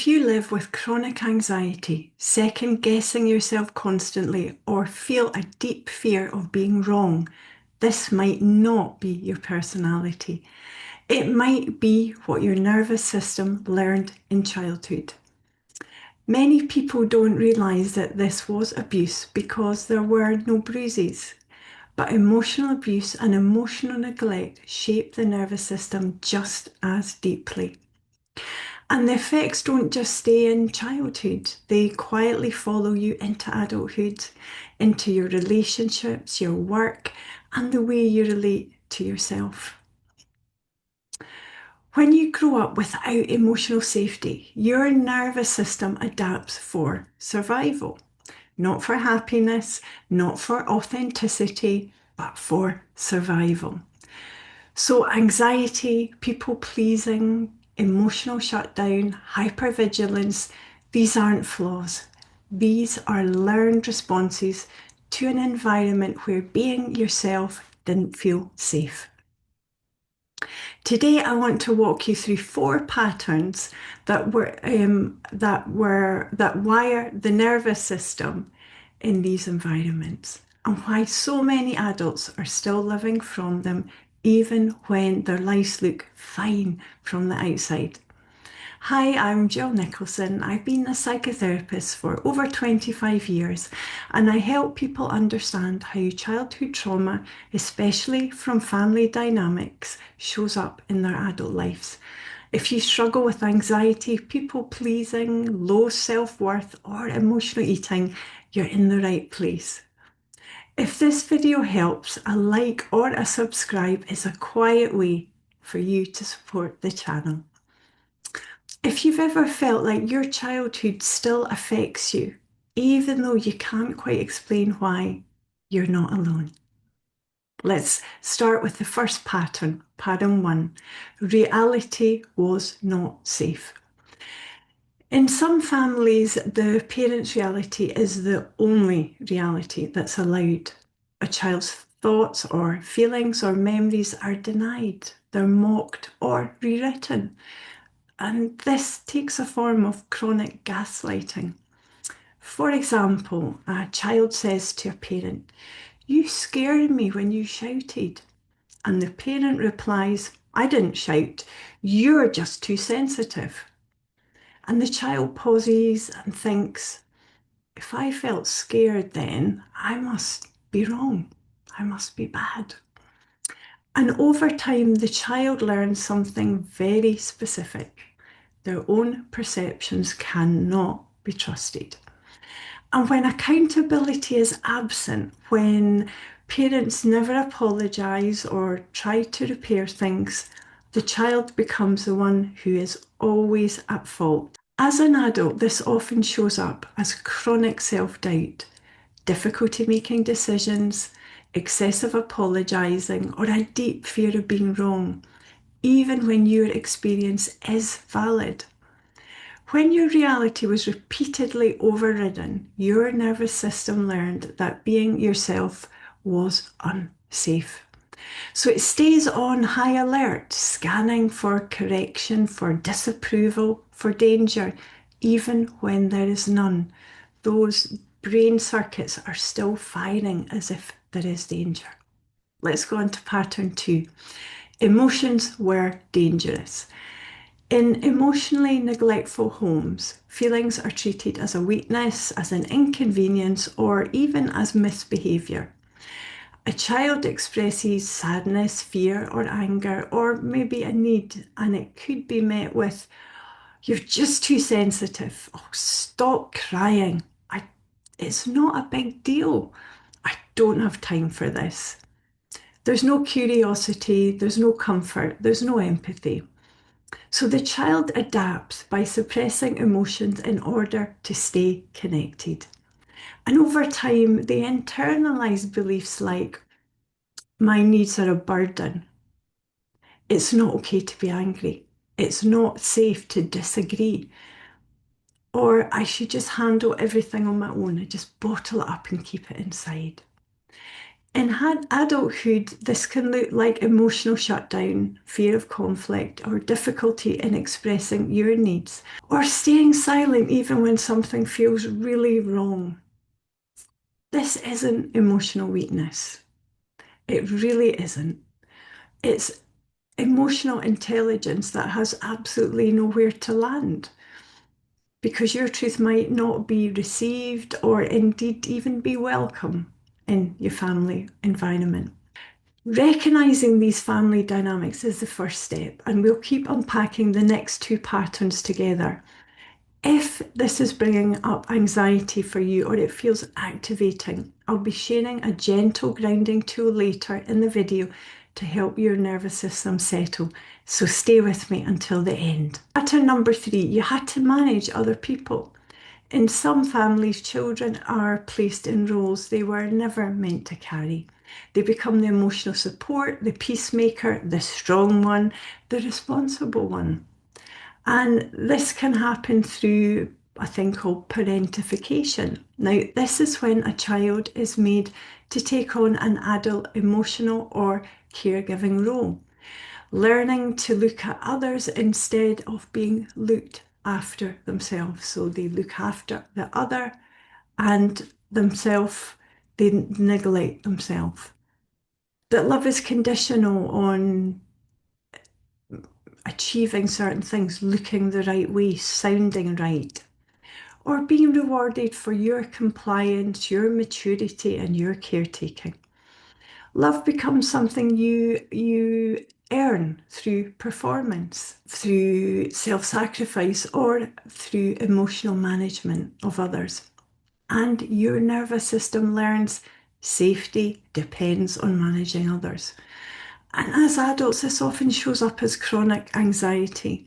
If you live with chronic anxiety, second-guessing yourself constantly, or feel a deep fear of being wrong, this might not be your personality. It might be what your nervous system learned in childhood. Many people don't realise that this was abuse because there were no bruises. But emotional abuse and emotional neglect shape the nervous system just as deeply. And the effects don't just stay in childhood, they quietly follow you into adulthood, into your relationships, your work, and the way you relate to yourself. When you grow up without emotional safety, your nervous system adapts for survival, not for happiness, not for authenticity, but for survival. So anxiety, people pleasing, emotional shutdown, hypervigilance, these aren't flaws. These are learned responses to an environment where being yourself didn't feel safe. Today, I want to walk you through 4 patterns that wire the nervous system in these environments, and why so many adults are still living from them even when their lives look fine from the outside. Hi, I'm Jill Nicholson. I've been a psychotherapist for over 25 years, and I help people understand how childhood trauma, especially from family dynamics, shows up in their adult lives. If you struggle with anxiety, people pleasing, low self-worth, or emotional eating, you're in the right place. If this video helps, a like or a subscribe is a quiet way for you to support the channel. If you've ever felt like your childhood still affects you, even though you can't quite explain why, you're not alone. Let's start with the first pattern, pattern 1. Reality was not safe. In some families, the parent's reality is the only reality that's allowed. A child's thoughts or feelings or memories are denied, they're mocked or rewritten. And this takes a form of chronic gaslighting. For example, a child says to a parent, "You scared me when you shouted." And the parent replies, "I didn't shout, you're just too sensitive." And the child pauses and thinks, if I felt scared then, I must be wrong. I must be bad. And over time, the child learns something very specific. Their own perceptions cannot be trusted. And when accountability is absent, when parents never apologise or try to repair things, the child becomes the one who is always at fault. As an adult, this often shows up as chronic self-doubt, difficulty making decisions, excessive apologising, or a deep fear of being wrong, even when your experience is valid. When your reality was repeatedly overridden, your nervous system learned that being yourself was unsafe. So it stays on high alert, scanning for correction, for disapproval, for danger, even when there is none. Those brain circuits are still firing as if there is danger. Let's go on to pattern 2. Emotions were dangerous. In emotionally neglectful homes, feelings are treated as a weakness, as an inconvenience, or even as misbehaviour. A child expresses sadness, fear, or anger, or maybe a need, and it could be met with, "You're just too sensitive. Oh, stop crying. It's not a big deal. I don't have time for this." There's no curiosity, there's no comfort, there's no empathy. So the child adapts by suppressing emotions in order to stay connected. And over time, they internalize beliefs like, my needs are a burden. It's not okay to be angry. It's not safe to disagree. Or I should just handle everything on my own. I just bottle it up and keep it inside. In adulthood, this can look like emotional shutdown, fear of conflict, or difficulty in expressing your needs, or staying silent even when something feels really wrong. This isn't emotional weakness. It really isn't. It's emotional intelligence that has absolutely nowhere to land because your truth might not be received or indeed even be welcome in your family environment. Recognizing these family dynamics is the first step, and we'll keep unpacking the next two patterns together. If this is bringing up anxiety for you or it feels activating, I'll be sharing a gentle grounding tool later in the video to help your nervous system settle. So stay with me until the end. Pattern number 3, you had to manage other people. In some families, children are placed in roles they were never meant to carry. They become the emotional support, the peacemaker, the strong one, the responsible one. And this can happen through a thing called parentification. Now, this is when a child is made to take on an adult emotional or caregiving role, learning to look at others instead of being looked after themselves. So they look after the other and themselves, they neglect themselves. That love is conditional on achieving certain things, looking the right way, sounding right, or being rewarded for your compliance, your maturity, and your caretaking. Love becomes something you earn through performance, through self-sacrifice, or through emotional management of others. And your nervous system learns safety depends on managing others. And as adults, this often shows up as chronic anxiety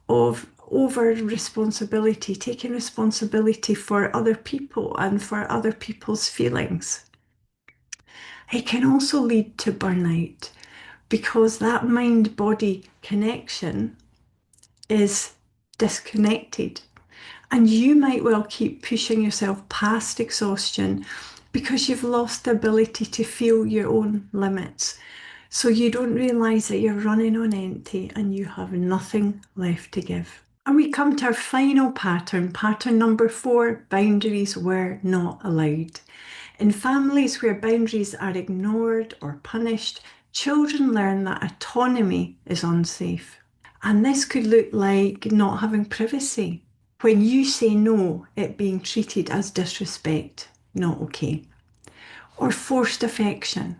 of over responsibility, taking responsibility for other people and for other people's feelings. It can also lead to burnout because that mind body connection is disconnected. And you might well keep pushing yourself past exhaustion because you've lost the ability to feel your own limits. So you don't realize that you're running on empty and you have nothing left to give. And we come to our final pattern, pattern number 4, boundaries were not allowed. In families where boundaries are ignored or punished, children learn that autonomy is unsafe. And this could look like not having privacy. When you say no, it being treated as disrespect, not okay. Or forced affection,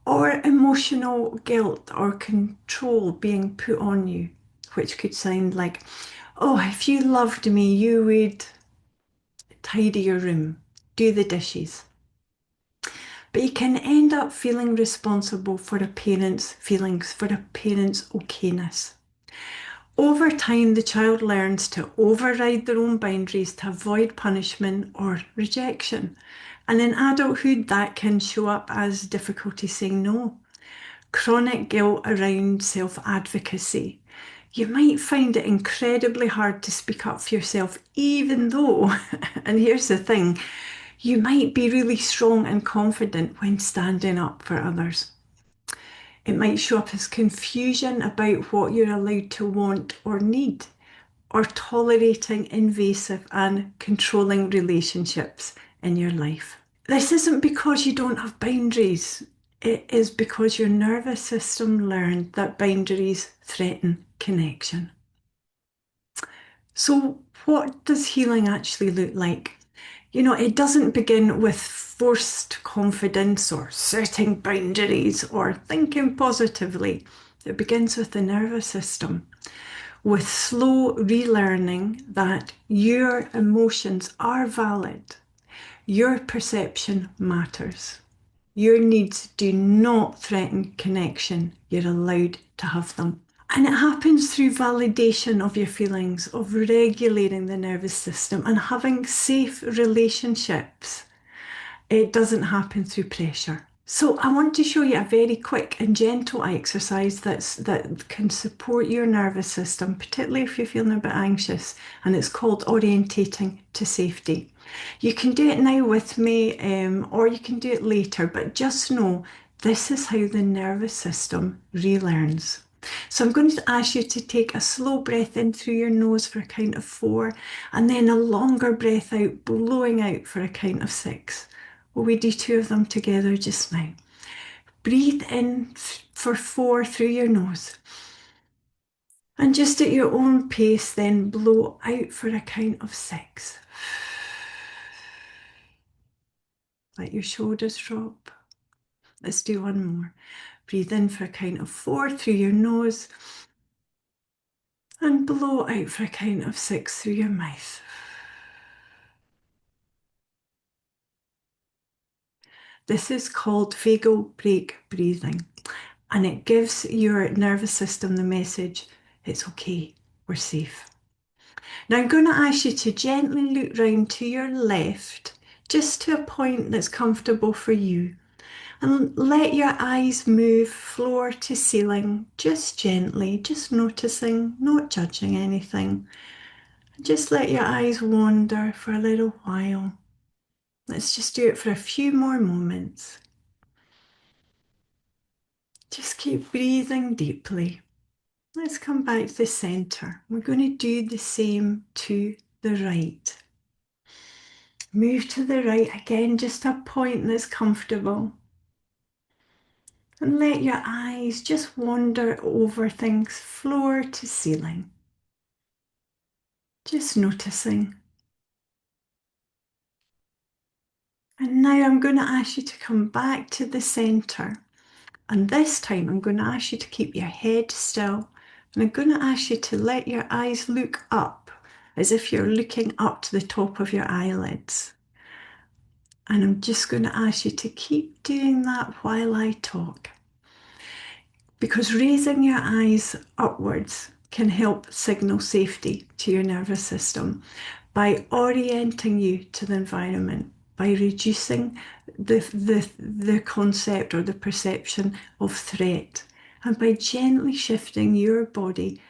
or emotional guilt or control being put on you, which could sound like, oh, if you loved me, you would tidy your room, do the dishes. But you can end up feeling responsible for a parent's feelings, for a parent's okayness. Over time, the child learns to override their own boundaries to avoid punishment or rejection. And in adulthood, that can show up as difficulty saying no, chronic guilt around self-advocacy. You might find it incredibly hard to speak up for yourself, even though, and here's the thing, you might be really strong and confident when standing up for others. It might show up as confusion about what you're allowed to want or need, or tolerating invasive and controlling relationships in your life. This isn't because you don't have boundaries. It is because your nervous system learned that boundaries threaten connection. So, what does healing actually look like? You know, it doesn't begin with forced confidence or setting boundaries or thinking positively. It begins with the nervous system, with slow relearning that your emotions are valid, your perception matters. Your needs do not threaten connection. You're allowed to have them. And it happens through validation of your feelings, of regulating the nervous system and having safe relationships. It doesn't happen through pressure. So I want to show you a very quick and gentle exercise that can support your nervous system, particularly if you're feeling a bit anxious, and it's called Orientating to Safety. You can do it now with me, or you can do it later, but just know this is how the nervous system relearns. So I'm going to ask you to take a slow breath in through your nose for a count of 4, and then a longer breath out, blowing out for a count of 6. Will we do 2 of them together just now? Breathe in for 4 through your nose. And just at your own pace, then blow out for a count of 6. Let your shoulders drop. Let's do one more. Breathe in for a count of 4 through your nose and blow out for a count of 6 through your mouth. This is called vagal brake breathing, and it gives your nervous system the message, it's okay, we're safe. Now I'm going to ask you to gently look round to your left, just to a point that's comfortable for you. And let your eyes move floor to ceiling, just gently, just noticing, not judging anything. Just let your eyes wander for a little while. Let's just do it for a few more moments. Just keep breathing deeply. Let's come back to the center. We're going to do the same to the right. Move to the right again, just a point that's comfortable. And let your eyes just wander over things, floor to ceiling. Just noticing. And now I'm going to ask you to come back to the center. And this time I'm going to ask you to keep your head still. And I'm going to ask you to let your eyes look up as if you're looking up to the top of your eyelids. And I'm just going to ask you to keep doing that while I talk. Because raising your eyes upwards can help signal safety to your nervous system by orienting you to the environment, by reducing the concept or the perception of threat, and by gently shifting your body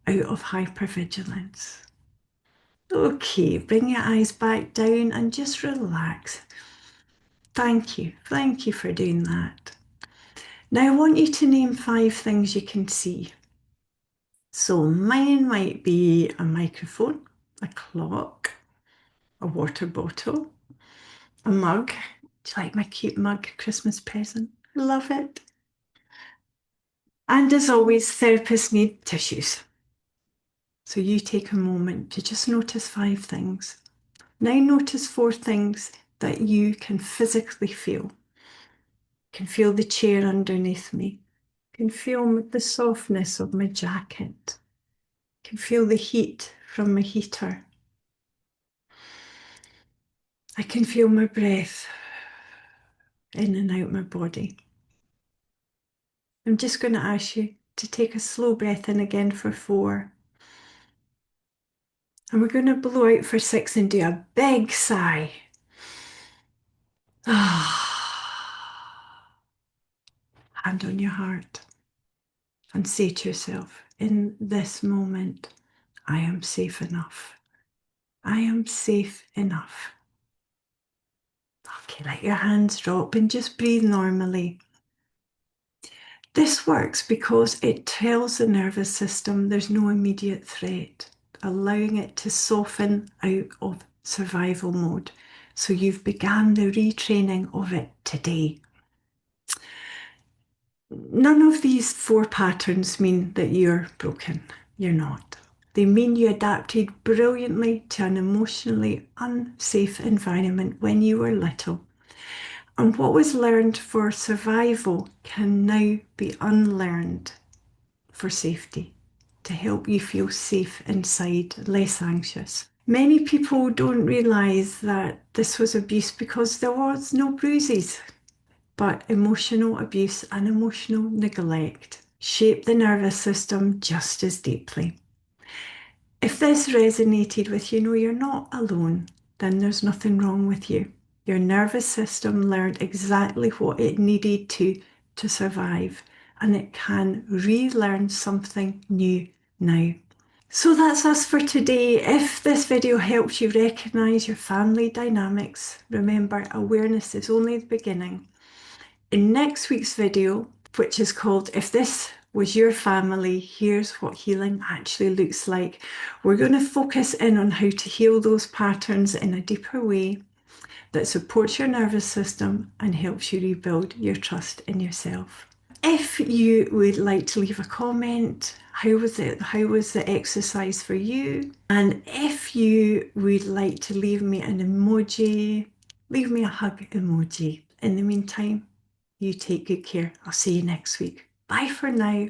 out of hypervigilance. Okay, bring your eyes back down and just relax. Thank you. Thank you for doing that. Now I want you to name 5 things you can see. So mine might be a microphone, a clock, a water bottle, a mug. Do you like my cute mug Christmas present? Love it. And as always, therapists need tissues. So you take a moment to just notice 5 things. Now notice 4 things that you can physically feel. You can feel the chair underneath me. You can feel the softness of my jacket. You can feel the heat from my heater. I can feel my breath in and out my body. I'm just going to ask you to take a slow breath in again for 4. And we're going to blow out for 6 and do a big sigh. Hand on your heart and say to yourself, in this moment, I am safe enough. I am safe enough. Okay, let your hands drop and just breathe normally. This works because it tells the nervous system there's no immediate threat, allowing it to soften out of survival mode. So you've begun the retraining of it today. None of these 4 patterns mean that you're broken. You're not. They mean you adapted brilliantly to an emotionally unsafe environment when you were little. And what was learned for survival can now be unlearned for safety, to help you feel safe inside, less anxious. Many people don't realise that this was abuse because there was no bruises, but emotional abuse and emotional neglect shape the nervous system just as deeply. If this resonated with you, know you're not alone, then there's nothing wrong with you. Your nervous system learned exactly what it needed to survive, and it can relearn something new now. So that's us for today. If this video helps you recognize your family dynamics, remember awareness is only the beginning. In next week's video, which is called If This Was Your Family, Here's What Healing Actually Looks Like, we're going to focus in on how to heal those patterns in a deeper way that supports your nervous system and helps you rebuild your trust in yourself. If you would like to leave a comment, how was it? How was the exercise for you? And if you would like to leave me an emoji, leave me a hug emoji. In the meantime, you take good care. I'll see you next week. Bye for now.